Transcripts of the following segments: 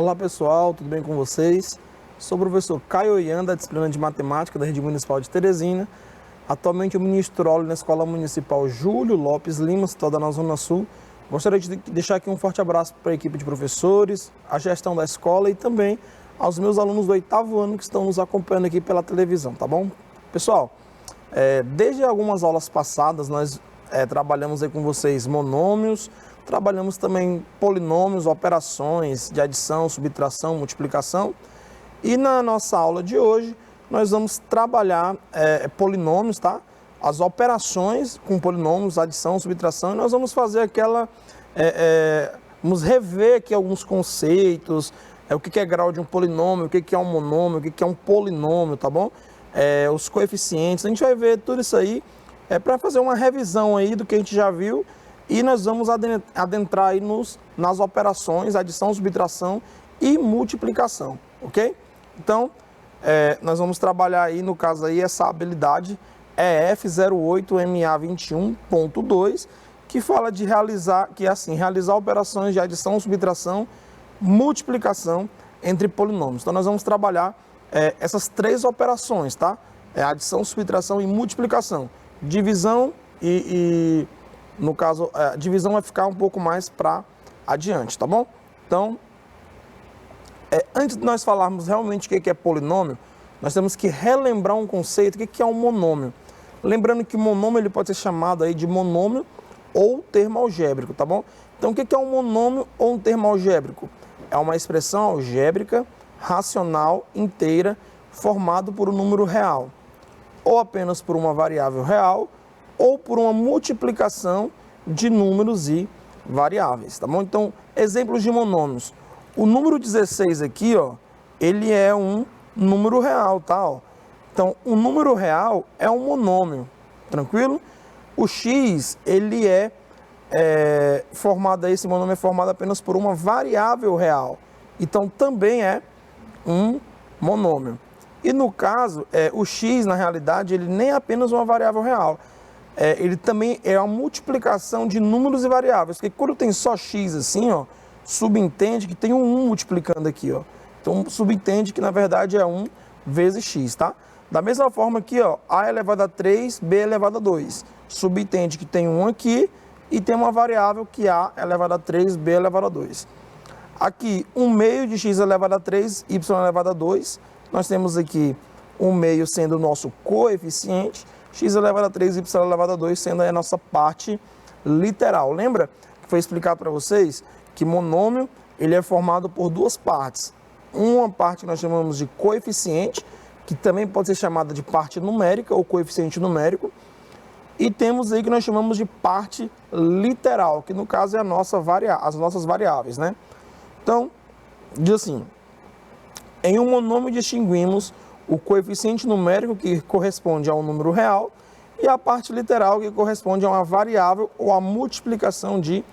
Olá pessoal, tudo bem com vocês? Sou o professor Caio Oian, da disciplina de Matemática da Rede Municipal de Teresina. Atualmente eu ministro aula na Escola Municipal Júlio Lopes Lima, situada na Zona Sul. Gostaria de deixar aqui um forte abraço para a equipe de professores, a gestão da escola e também aos meus alunos do 8º ano que estão nos acompanhando aqui pela televisão, tá bom? Pessoal, desde algumas aulas passadas nós trabalhamos aí com vocês monômios, trabalhamos também polinômios, operações de adição, subtração, multiplicação. E na nossa aula de hoje, nós vamos trabalhar polinômios, tá? As operações com polinômios, adição, subtração, e nós vamos fazer vamos rever aqui alguns conceitos, o que é grau de um polinômio, o que é um monômio, o que é um polinômio, tá bom? Os coeficientes, a gente vai ver tudo isso aí, para fazer uma revisão aí do que a gente já viu. E nós vamos adentrar aí nas operações, adição, subtração e multiplicação, ok? Então, nós vamos trabalhar aí, no caso aí, essa habilidade EF08MA21.2, que fala de realizar operações de adição, subtração, multiplicação entre polinômios. Então, nós vamos trabalhar essas três operações, tá? Adição, subtração e multiplicação. Divisão no caso, a divisão vai ficar um pouco mais para adiante, tá bom? Então, antes de nós falarmos realmente o que é polinômio, nós temos que relembrar um conceito, o que é um monômio. Lembrando que o monômio ele pode ser chamado aí de monômio ou termo algébrico, tá bom? Então, o que é um monômio ou um termo algébrico? É uma expressão algébrica, racional, inteira, formado por um número real, ou apenas por uma variável real, ou por uma multiplicação de números e variáveis, tá bom? Então, exemplos de monômios. O número 16 aqui, ó, ele é um número real, tá? Ó. Então, o número real é um monômio, tranquilo? O x, ele esse monômio é formado apenas por uma variável real. Então, também é um monômio. E no caso, o x, na realidade, ele nem é apenas uma variável real. Ele também é a multiplicação de números e variáveis, porque quando tem só x assim, ó, subentende que tem um 1 multiplicando aqui, ó. Então, subentende que na verdade é 1 vezes x, tá? Da mesma forma aqui, ó, a elevado a 3, b elevado a 2. Subentende que tem 1 aqui e tem uma variável que a elevado a 3, b elevado a 2. Aqui, 1 meio de x elevado a 3, y elevado a 2. Nós temos aqui 1 meio sendo o nosso coeficiente, x elevado a 3, y elevado a 2 sendo a nossa parte literal. Lembra que foi explicado para vocês que monômio ele é formado por duas partes. Uma parte que nós chamamos de coeficiente, que também pode ser chamada de parte numérica ou coeficiente numérico. E temos aí que nós chamamos de parte literal, que no caso é as nossas variáveis, né? Então, diz assim, em um monômio distinguimos o coeficiente numérico, que corresponde a um número real, e a parte literal, que corresponde a uma variável ou a multiplicação de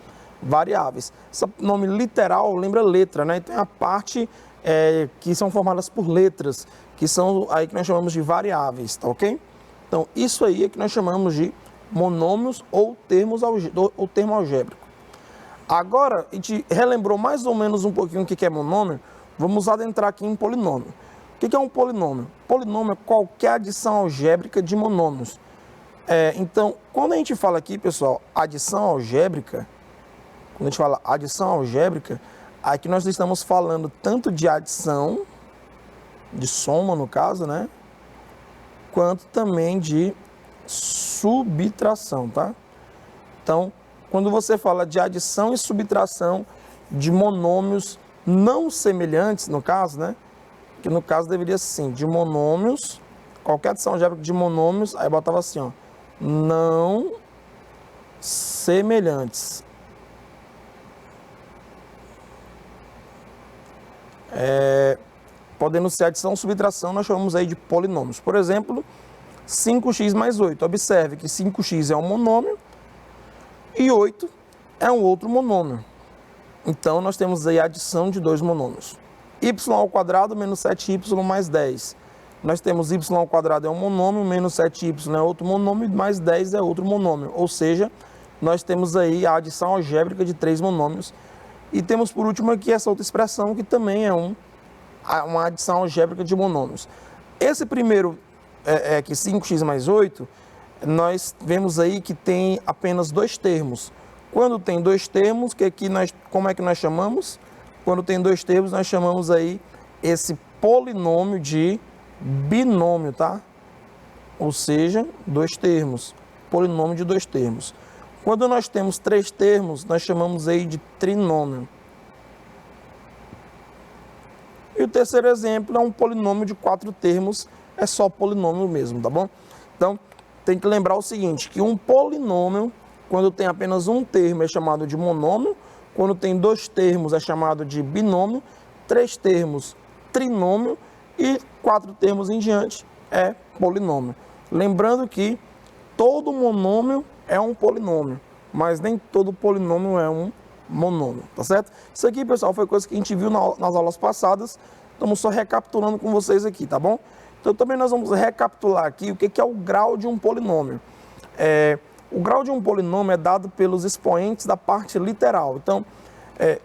variáveis. Esse nome literal lembra letra, né? Então é a parte que são formadas por letras, que são aí que nós chamamos de variáveis, tá ok? Então isso aí é que nós chamamos de monômios ou termo algébrico. Agora, a gente relembrou mais ou menos um pouquinho o que é monômio, vamos adentrar aqui em polinômio. O que é um polinômio? Polinômio é qualquer adição algébrica de monômios. Então, quando a gente fala aqui, pessoal, adição algébrica, aqui nós estamos falando tanto de adição, de soma no caso, né? Quanto também de subtração, tá? Então, quando você fala de adição e subtração de monômios não semelhantes, no caso, né? Que no caso deveria ser assim, de monômios, qualquer adição algébrica de monômios, aí botava assim, ó, não semelhantes. Podendo ser adição ou subtração, nós chamamos aí de polinômios. Por exemplo, 5x mais 8. Observe que 5x é um monômio e 8 é um outro monômio. Então, nós temos aí a adição de dois monômios. Y ao quadrado menos 7y mais 10. Nós temos y ao quadrado é um monômio, menos 7y é outro monômio, mais 10 é outro monômio. Ou seja, nós temos aí a adição algébrica de três monômios E temos por último aqui essa outra expressão que também é uma adição algébrica de monômios. Esse primeiro, que 5x mais 8, nós vemos aí que tem apenas dois termos. Quando tem dois termos, como é que nós chamamos? Quando tem dois termos, nós chamamos aí esse polinômio de binômio, tá? Ou seja, dois termos, polinômio de dois termos. Quando nós temos três termos, nós chamamos aí de trinômio. E o terceiro exemplo é um polinômio de 4 termos, é só polinômio mesmo, tá bom? Então, tem que lembrar o seguinte, que um polinômio, quando tem apenas um termo, é chamado de monômio, quando tem dois termos, é chamado de binômio, 3 termos, trinômio, e 4 termos em diante, é polinômio. Lembrando que todo monômio é um polinômio, mas nem todo polinômio é um monômio, tá certo? Isso aqui, pessoal, foi coisa que a gente viu nas aulas passadas, estamos só recapitulando com vocês aqui, tá bom? Então, também nós vamos recapitular aqui o que é o grau de um polinômio. O grau de um polinômio é dado pelos expoentes da parte literal. Então,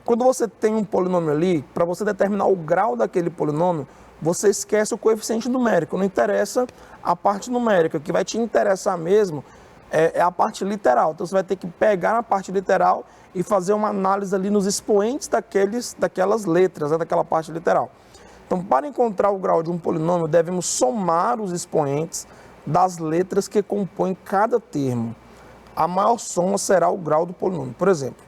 quando você tem um polinômio ali, para você determinar o grau daquele polinômio, você esquece o coeficiente numérico, não interessa a parte numérica. O que vai te interessar mesmo é a parte literal. Então, você vai ter que pegar a parte literal e fazer uma análise ali nos expoentes daquelas letras, daquela parte literal. Então, para encontrar o grau de um polinômio, devemos somar os expoentes das letras que compõem cada termo. A maior soma será o grau do polinômio. Por exemplo,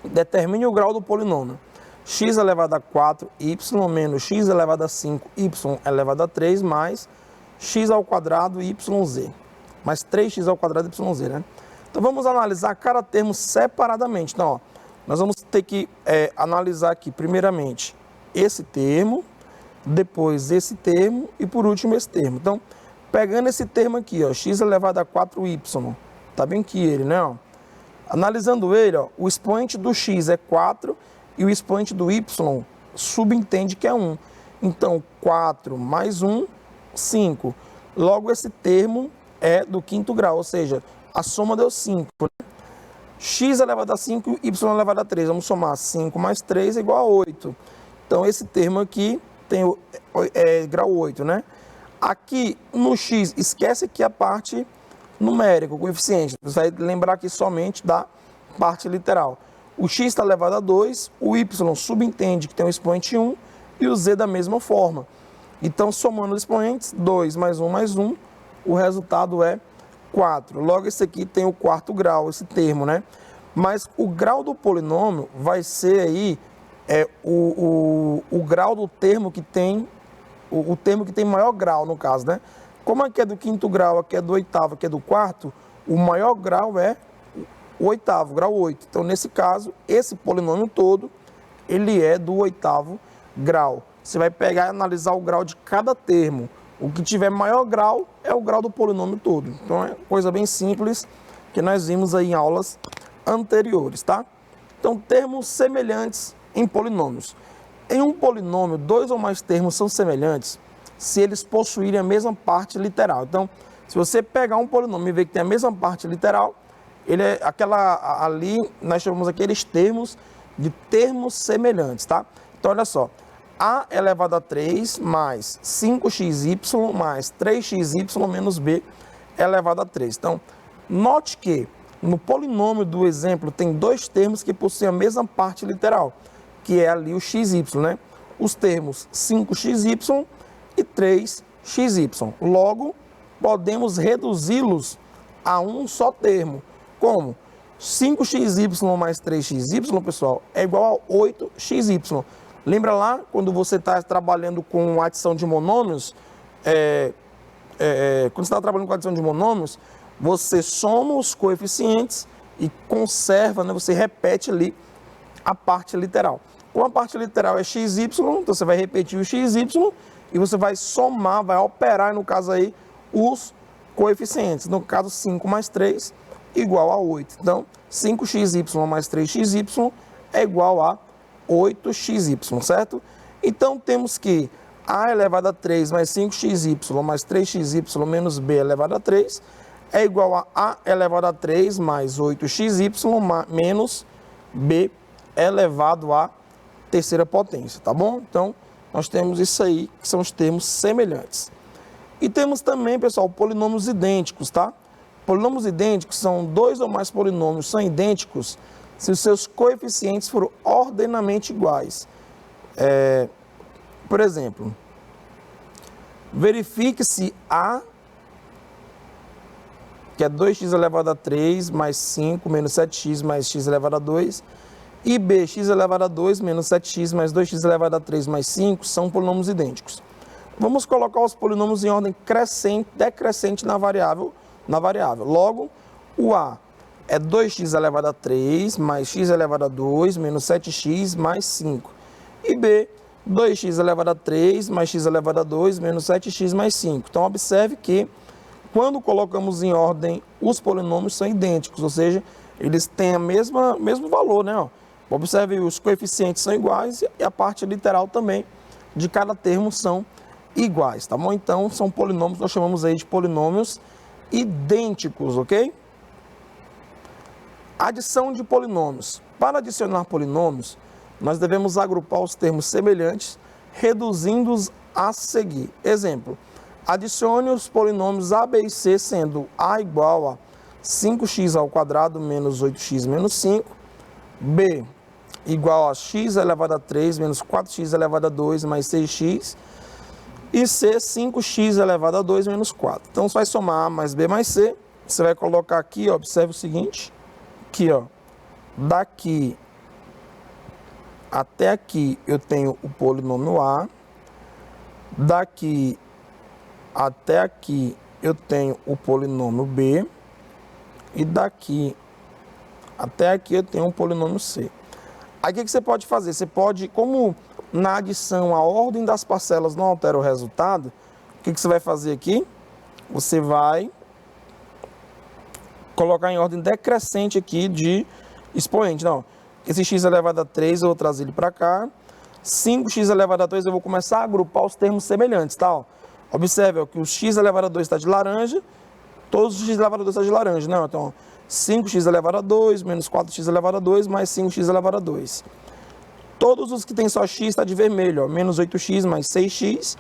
determine o grau do polinômio. X elevado a 4, y menos x elevado a 5, y elevado a 3, mais x ao quadrado, yz. Mais 3x ao quadrado, yz, né? Então, vamos analisar cada termo separadamente. Então, ó, nós vamos ter que analisar aqui, primeiramente, esse termo, depois esse termo e, por último, esse termo. Então, pegando esse termo aqui, ó, x elevado a 4y, tá bem que ele, né? Ó, analisando ele, ó, o expoente do x é 4 e o expoente do y subentende que é 1. Então, 4 mais 1, 5. Logo, esse termo é do quinto grau, ou seja, a soma deu 5. Né? X elevado a 5 e y elevado a 3. Vamos somar 5 mais 3 é igual a 8. Então, esse termo aqui tem grau 8, né? Aqui no x, esquece aqui a parte numérica, o coeficiente. Você vai lembrar aqui somente da parte literal. O x está elevado a 2, o y subentende que tem o expoente 1 e o z da mesma forma. Então, somando os expoentes, 2 mais 1, o resultado é 4. Logo, esse aqui tem o quarto grau, esse termo, né? Mas o grau do polinômio vai ser aí o grau do termo que tem, o termo que tem maior grau, no caso, né? Como aqui é do quinto grau, aqui é do oitavo, aqui é do quarto, o maior grau é o oitavo, grau 8. Então, nesse caso, esse polinômio todo, ele é do oitavo grau. Você vai pegar e analisar o grau de cada termo. O que tiver maior grau é o grau do polinômio todo. Então, é coisa bem simples que nós vimos aí em aulas anteriores, tá? Então, termos semelhantes em polinômios. Em um polinômio, 2 ou mais termos são semelhantes se eles possuírem a mesma parte literal. Então, se você pegar um polinômio e ver que tem a mesma parte literal, ele é ali, nós chamamos aqueles termos de termos semelhantes, tá? Então, olha só, a elevado a 3 mais 5xy mais 3xy menos b elevado a 3. Então, note que no polinômio do exemplo tem dois termos que possuem a mesma parte literal, que é ali o xy, né? Os termos 5xy e 3xy. Logo, podemos reduzi-los a um só termo. Como? 5xy mais 3xy, pessoal, é igual a 8xy. Lembra lá, quando você está trabalhando com adição de monômios, quando você está trabalhando com adição de monômios, você soma os coeficientes e conserva, né? Você repete ali a parte literal. Como a parte literal é xy, então você vai repetir o xy e você vai somar, vai operar, no caso aí, os coeficientes. No caso, 5 mais 3 igual a 8. Então, 5xy mais 3xy é igual a 8xy, certo? Então, temos que a elevado a 3 mais 5xy mais 3xy menos b elevado a 3 é igual a elevado a 3 mais 8xy menos b elevado à terceira potência, tá bom? Então, nós temos isso aí, que são os termos semelhantes. E temos também, pessoal, polinômios idênticos, tá? Polinômios idênticos são dois ou mais polinômios são idênticos se os seus coeficientes forem ordenamente iguais. Por exemplo, verifique se A, que é 2x elevado a 3 mais 5 menos 7x mais x elevado a 2, e B, x elevado a 2 menos 7x mais 2x elevado a 3 mais 5 são polinômios idênticos. Vamos colocar os polinômios em ordem crescente, decrescente na variável. Logo, o A é 2x elevado a 3 mais x elevado a 2 menos 7x mais 5. E B, 2x elevado a 3 mais x elevado a 2 menos 7x mais 5. Então, observe que quando colocamos em ordem, os polinômios são idênticos, ou seja, eles têm mesmo valor, né? Observe, os coeficientes são iguais e a parte literal também de cada termo são iguais, tá bom? Então, são polinômios, nós chamamos aí de polinômios idênticos, ok? Adição de polinômios. Para adicionar polinômios, nós devemos agrupar os termos semelhantes, reduzindo-os a seguir. Exemplo, adicione os polinômios A, B e C, sendo A igual a 5x ao quadrado menos 8x menos 5, B igual a x elevado a 3 menos 4x elevado a 2 mais 6x, e C, 5x elevado a 2 menos 4. Então, você vai somar A mais B mais C, você vai colocar aqui, ó, observe o seguinte, aqui, ó, daqui até aqui eu tenho o polinômio A, daqui até aqui eu tenho o polinômio B, e daqui até aqui eu tenho o polinômio C. Aí o que você pode fazer? Você pode, como na adição a ordem das parcelas não altera o resultado, o que você vai fazer aqui? Você vai colocar em ordem decrescente aqui de expoente. Não, esse x elevado a 3 eu vou trazer ele para cá. 5x elevado a 2 eu vou começar a agrupar os termos semelhantes, tá? Ó. Observe, ó, que o x elevado a 2 está de laranja, todos os x elevado a 2 estão de laranja, né? Então, 5x elevado a 2 menos 4x elevado a 2 mais 5x elevado a 2. Todos os que tem só x está de vermelho, ó, menos 8x mais 6x,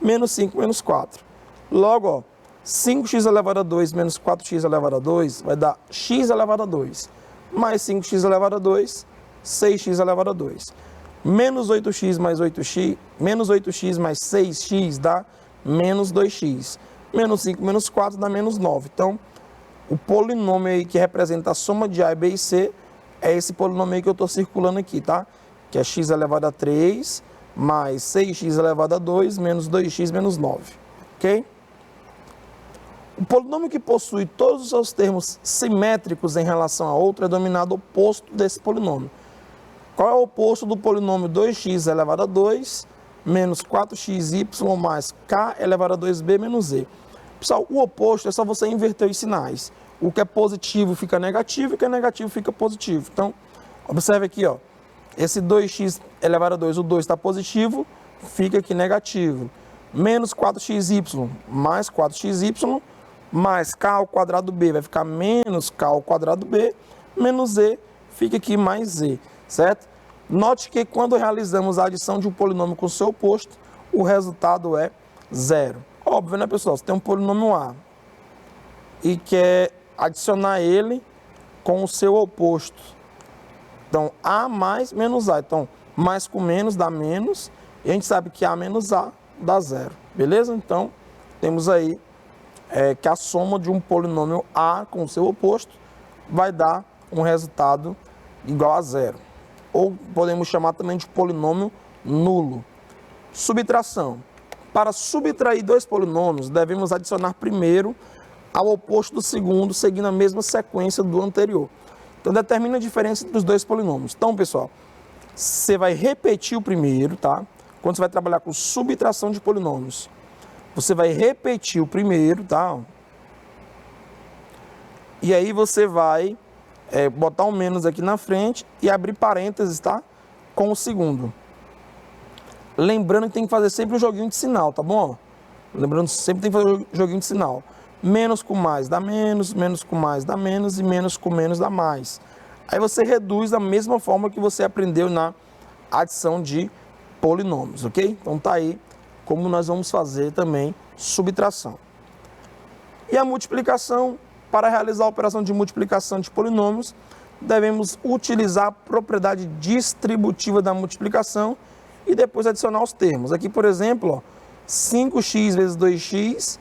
menos 5 menos 4. Logo, ó, 5x elevado a 2 menos 4x elevado a 2 vai dar x elevado a 2, mais 5x elevado a 2, 6x elevado a 2. Menos 8x mais 8x, menos 8x mais 6x dá menos 2x. Menos 5 menos 4 dá menos 9. Então, o polinômio aí que representa a soma de A, B e C é esse polinômio aí que eu estou circulando aqui, tá? Que é x elevado a 3 mais 6x elevado a 2 menos 2x menos 9, ok? O polinômio que possui todos os seus termos simétricos em relação a outro é denominado oposto desse polinômio. Qual é o oposto do polinômio 2x elevado a 2 menos 4xy mais k elevado a 2b menos z? Pessoal, o oposto é só você inverter os sinais. O que é positivo fica negativo e o que é negativo fica positivo. Então, observe aqui, ó. Esse 2x elevado a 2, o 2 está positivo, fica aqui negativo. Menos 4xy mais 4xy mais k ao quadrado b vai ficar menos k ao quadrado b, menos z fica aqui mais z, certo? Note que quando realizamos a adição de um polinômio com seu oposto, o resultado é zero. Óbvio, né, pessoal? Você tem um polinômio A e quer adicionar ele com o seu oposto. Então, A mais menos A. Então, mais com menos dá menos. E a gente sabe que A menos A dá zero. Beleza? Então, temos aí que a soma de um polinômio A com o seu oposto vai dar um resultado igual a zero. Ou podemos chamar também de polinômio nulo. Subtração. Para subtrair dois polinômios, devemos adicionar primeiro ao oposto do segundo, seguindo a mesma sequência do anterior. Então, determina a diferença entre os dois polinômios. Então, pessoal, você vai repetir o primeiro, tá? Quando você vai trabalhar com subtração de polinômios, você vai repetir o primeiro, tá? E aí você vai botar um menos aqui na frente e abrir parênteses, tá? Com o segundo. Lembrando que tem que fazer sempre um joguinho de sinal, tá bom? Lembrando que sempre tem que fazer um joguinho de sinal. Menos com mais dá menos, menos com mais dá menos e menos com menos dá mais. Aí você reduz da mesma forma que você aprendeu na adição de polinômios, ok? Então tá aí como nós vamos fazer também subtração. E a multiplicação, para realizar a operação de multiplicação de polinômios, devemos utilizar a propriedade distributiva da multiplicação e depois adicionar os termos. Aqui, por exemplo, ó, 5x vezes 2x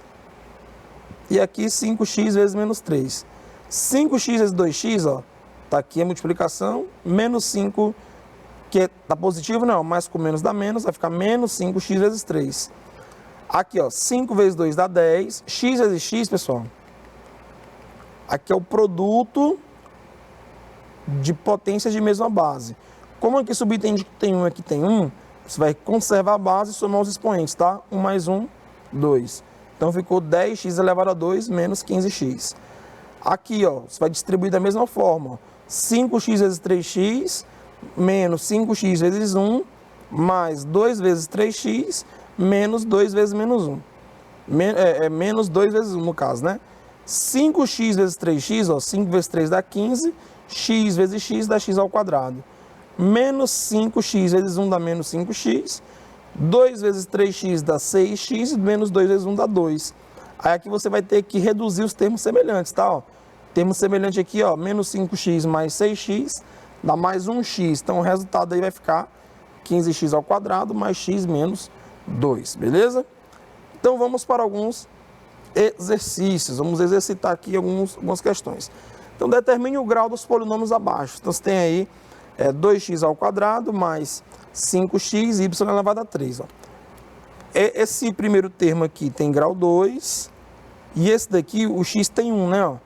e aqui 5x vezes menos 3. 5x vezes 2x, ó, tá aqui a multiplicação, menos 5, que tá positivo, não, mais com menos dá menos, vai ficar menos 5x vezes 3. Aqui, ó, 5 vezes 2 dá 10, x vezes x, pessoal, aqui é o produto de potências de mesma base. Como aqui subentende que tem 1 e aqui tem 1, você vai conservar a base e somar os expoentes, tá? 1 mais 1, 2. Então ficou 10x elevado a 2 menos 15x. Aqui, ó, você vai distribuir da mesma forma. 5x vezes 3x menos 5x vezes 1 mais 2 vezes 3x menos 2 vezes menos 1. Menos 2 vezes 1 no caso, né? 5x vezes 3x, ó, 5 vezes 3 dá 15, x vezes x dá x ao quadrado. Menos 5x vezes 1 dá menos 5x, 2 vezes 3x dá 6x, menos 2 vezes 1 dá 2. Aí aqui você vai ter que reduzir os termos semelhantes, tá? Ó, termo semelhante aqui, ó, menos 5x mais 6x dá mais 1x. Então o resultado aí vai ficar 15x ao quadrado mais x menos 2, beleza? Então vamos para alguns exercícios. Vamos exercitar aqui algumas questões. Então determine o grau dos polinômios abaixo. Então você tem aí 2x ao quadrado mais 5x y elevado a 3. Ó. Esse primeiro termo aqui tem grau 2 e esse daqui, o x tem 1, né? Ó,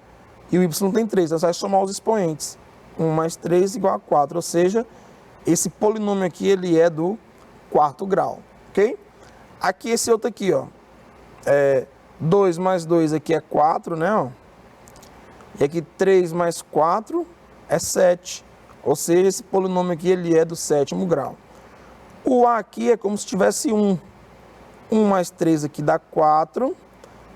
e o y tem 3. Então você vai somar os expoentes. 1 mais 3 igual a 4. Ou seja, esse polinômio aqui ele é do quarto grau. Ok? Aqui esse outro aqui, ó. 2 mais 2 aqui é 4, né? Ó. E aqui 3 mais 4 é 7. Ou seja, esse polinômio aqui ele é do sétimo grau. O A aqui é como se tivesse 1. 1 mais 3 aqui dá 4.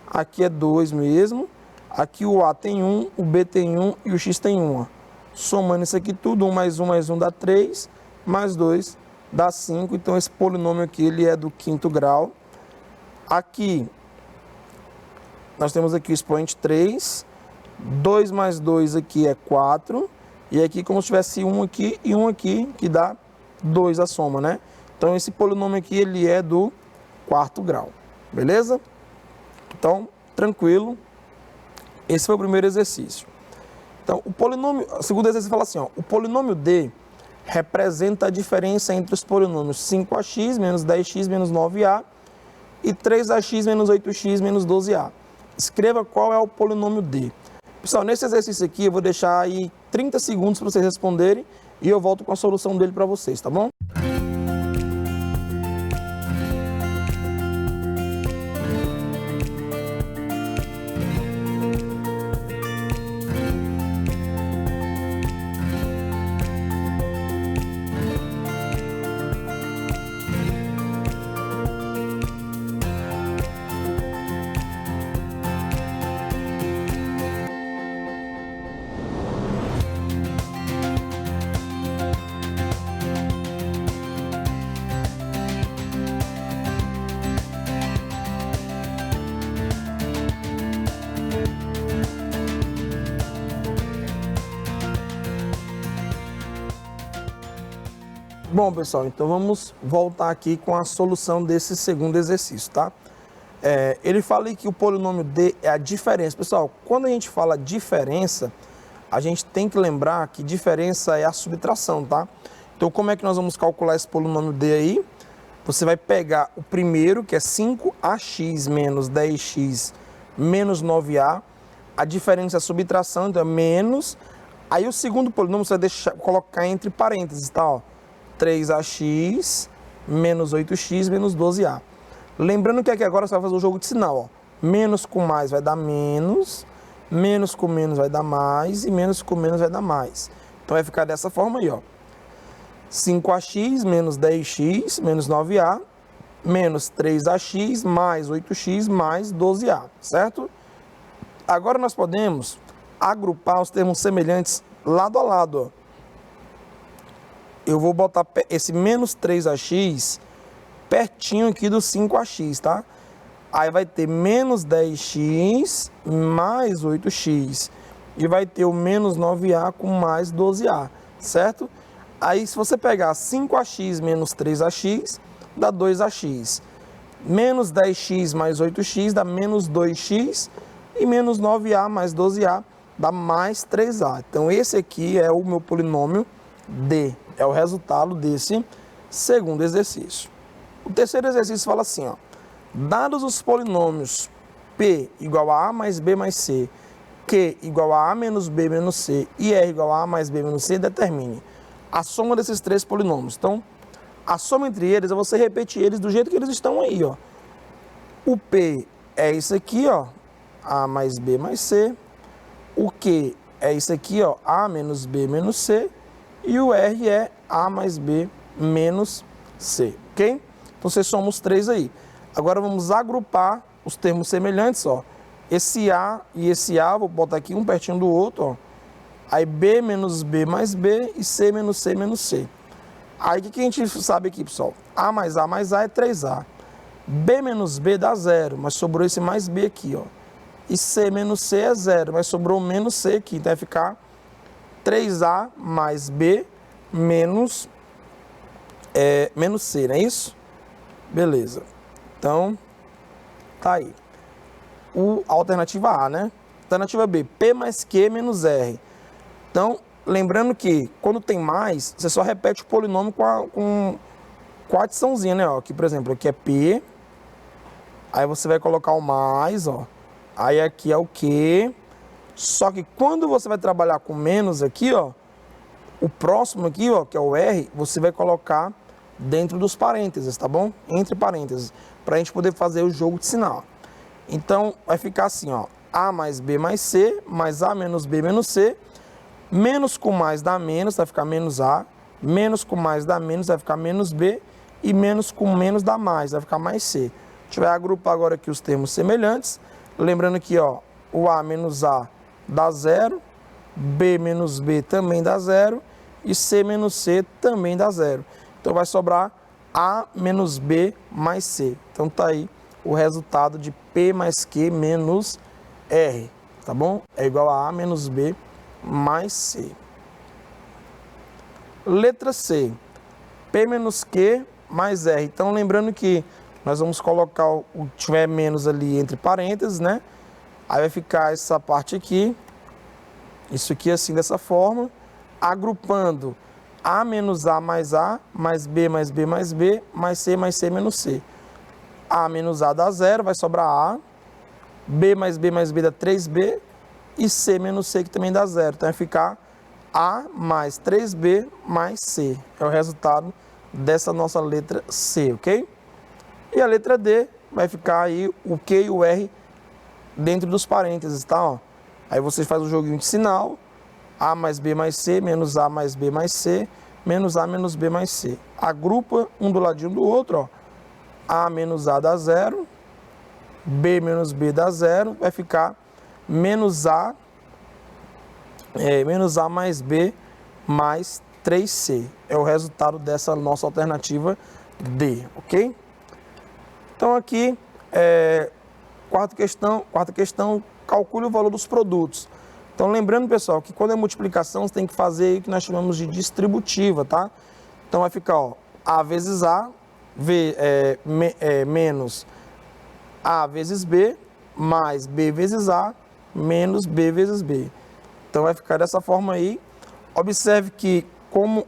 Aqui é 2 mesmo. Aqui o A tem 1, o B tem 1 e o X tem 1. Ó. Somando isso aqui tudo, 1 mais 1 mais 1 dá 3, mais 2 dá 5. Então esse polinômio aqui ele é do quinto grau. Aqui nós temos aqui o expoente 3. 2 mais 2 aqui é 4. E aqui como se tivesse 1 aqui e 1 aqui, que dá 2 a soma, né? Então esse polinômio aqui ele é do quarto grau, beleza? Então, tranquilo. Esse foi o primeiro exercício. Então, o segundo exercício fala assim, ó, o polinômio D representa a diferença entre os polinômios 5ax menos 10x menos 9a e 3ax menos 8x menos 12a. Escreva qual é o polinômio D. Pessoal, nesse exercício aqui eu vou deixar aí 30 segundos para vocês responderem e eu volto com a solução dele para vocês, tá bom? Bom, pessoal, então vamos voltar aqui com a solução desse segundo exercício, tá? Ele fala que o polinômio D é a diferença. Pessoal, quando a gente fala diferença, a gente tem que lembrar que diferença é a subtração, tá? Então, como é que nós vamos calcular esse polinômio D aí? Você vai pegar o primeiro, que é 5ax menos 10x menos 9a. A diferença é a subtração, então é menos. Aí o segundo polinômio você vai colocar entre parênteses, tá? Ó. 3ax menos 8x menos 12a. Lembrando que aqui agora você vai fazer o jogo de sinal, ó. Menos com mais vai dar menos, menos com menos vai dar mais e menos com menos vai dar mais. Então vai ficar dessa forma aí, ó. 5ax menos 10x menos 9a menos 3ax mais 8x mais 12a, certo? Agora nós podemos agrupar os termos semelhantes lado a lado, ó. Eu vou botar esse menos 3ax pertinho aqui do 5ax, tá? Aí vai ter menos 10x mais 8x. E vai ter o menos 9a com mais 12a, certo? Aí, se você pegar 5ax menos 3ax, dá 2ax. Menos 10x mais 8x dá menos 2x. E menos 9a mais 12a dá mais 3a. Então, esse aqui é o meu polinômio D. É o resultado desse segundo exercício. O terceiro exercício fala assim, ó. Dados os polinômios P igual a mais B mais C, Q igual a menos B menos C e R igual a mais B menos C, determine a soma desses três polinômios. Então, a soma entre eles é você repetir eles do jeito que eles estão aí, ó. O P é isso aqui, ó, A mais B mais C. O Q é isso aqui, ó, A menos B menos C. E o R é A mais B menos C, ok? Então, vocês somam os três aí. Agora, vamos agrupar os termos semelhantes, ó. Esse A e esse A, vou botar aqui um pertinho do outro, ó. Aí, B menos B mais B e C menos C menos C. Aí, o que a gente sabe aqui, pessoal? A mais A é 3A. B menos B dá 0, mas sobrou esse mais B aqui, ó. E C menos C é 0, mas sobrou menos C aqui. Então, vai ficar 3A mais B menos C, não é isso? Beleza. Então, tá aí. A alternativa A, né? Alternativa B, P mais Q menos R. Então, lembrando que quando tem mais, você só repete o polinômio com a adiçãozinha, né? Ó, aqui, por exemplo, aqui é P. Aí você vai colocar o mais, ó. Aí aqui é o Q. Só que quando você vai trabalhar com menos aqui, ó, o próximo aqui, ó, que é o R, você vai colocar dentro dos parênteses, tá bom? Entre parênteses, para a gente poder fazer o jogo de sinal. Então, vai ficar assim, ó, A mais B mais C, mais A menos B menos C, menos com mais dá menos, vai ficar menos A, menos com mais dá menos, vai ficar menos B, e menos com menos dá mais, vai ficar mais C. A gente vai agrupar agora aqui os termos semelhantes, lembrando aqui, ó, o A menos A dá 0, B menos B também dá 0, e C menos C também dá 0. Então, vai sobrar A menos B mais C. Então, tá aí o resultado de P mais Q menos R, tá bom? É igual a A menos B mais C. Letra C, P menos Q mais R. Então, lembrando que nós vamos colocar o que tiver menos ali entre parênteses, né? Aí vai ficar essa parte aqui, isso aqui assim, dessa forma, agrupando A menos A mais B mais B mais B, mais C menos C. A menos A dá 0, vai sobrar A. B mais B dá 3B. E C menos C, que também dá 0. Então, vai ficar A mais 3B mais C. É o resultado dessa nossa letra C, ok? E a letra D vai ficar aí o Q e o R dentro dos parênteses, tá? Ó. Aí vocês fazem o joguinho de sinal. A mais B mais C, menos A mais B mais C, menos A menos B mais C. Agrupa um do ladinho do outro, ó. A menos A dá 0, B menos B dá 0, vai ficar menos A mais B mais 3C. É o resultado dessa nossa alternativa D, ok? Então aqui, quarta questão, calcule o valor dos produtos. Então, lembrando, pessoal, que quando é multiplicação, você tem que fazer o que nós chamamos de distributiva, tá? Então, vai ficar, ó, A vezes A, menos A vezes B, mais B vezes A, menos B vezes B. Então, vai ficar dessa forma aí. Observe que, como,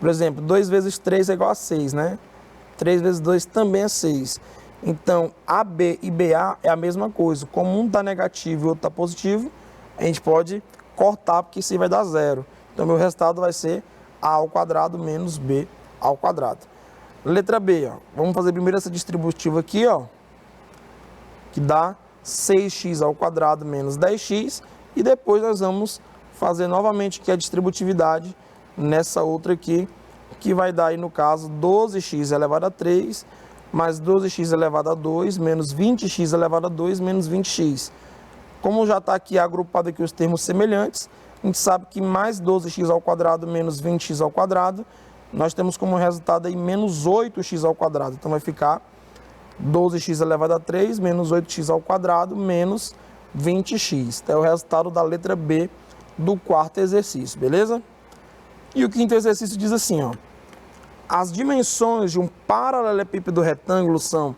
por exemplo, 2 vezes 3 é igual a 6, né? 3 vezes 2 também é 6. Então, AB e BA é a mesma coisa. Como um está negativo e o outro está positivo, a gente pode cortar, porque isso aí vai dar 0. Então, meu resultado vai ser A ao quadrado menos B ao quadrado. Letra B, ó. Vamos fazer primeiro essa distributiva aqui, ó, que dá 6x ao quadrado menos 10x. E depois nós vamos fazer novamente aqui a distributividade nessa outra aqui, que vai dar aí, no caso, 12x elevado a 3, mais 12x elevado a 2, menos 20x elevado a 2, menos 20x. Como já está aqui agrupado aqui os termos semelhantes, a gente sabe que mais 12x ao quadrado menos 20x ao quadrado, nós temos como resultado aí menos 8x ao quadrado. Então vai ficar 12x elevado a 3 menos 8x ao quadrado menos 20x. Então é o resultado da letra B do quarto exercício, beleza? E o quinto exercício diz assim, ó. As dimensões de um paralelepípedo retângulo são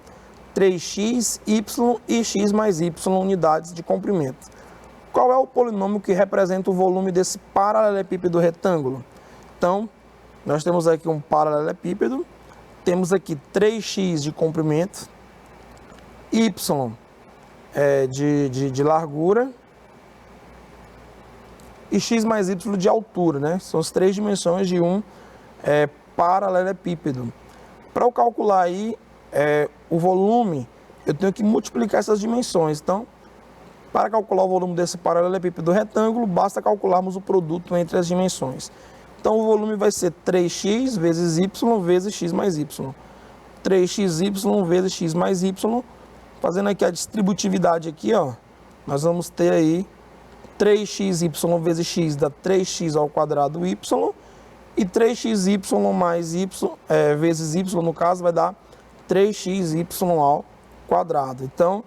3x, y e x mais y unidades de comprimento. Qual é o polinômio que representa o volume desse paralelepípedo retângulo? Então, nós temos aqui um paralelepípedo, temos aqui 3x de comprimento, y de largura e x mais y de altura, né? São as três dimensões de um paralelepípedo. Para eu calcular aí o volume, eu tenho que multiplicar essas dimensões. Então, para calcular o volume desse paralelepípedo retângulo, basta calcularmos o produto entre as dimensões. Então, o volume vai ser 3x vezes y vezes x mais y. 3xy vezes x mais y. Fazendo aqui a distributividade aqui, ó, nós vamos ter aí 3xy vezes x dá 3x ao quadrado y. E 3xy mais y vezes y, no caso, vai dar 3xy ao quadrado. Então,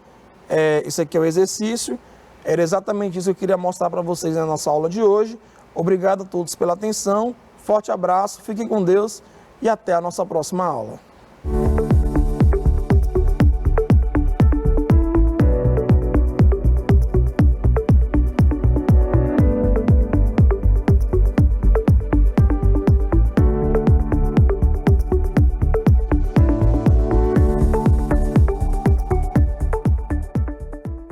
isso aqui é o exercício. Era exatamente isso que eu queria mostrar para vocês na nossa aula de hoje. Obrigado a todos pela atenção. Forte abraço, fiquem com Deus e até a nossa próxima aula.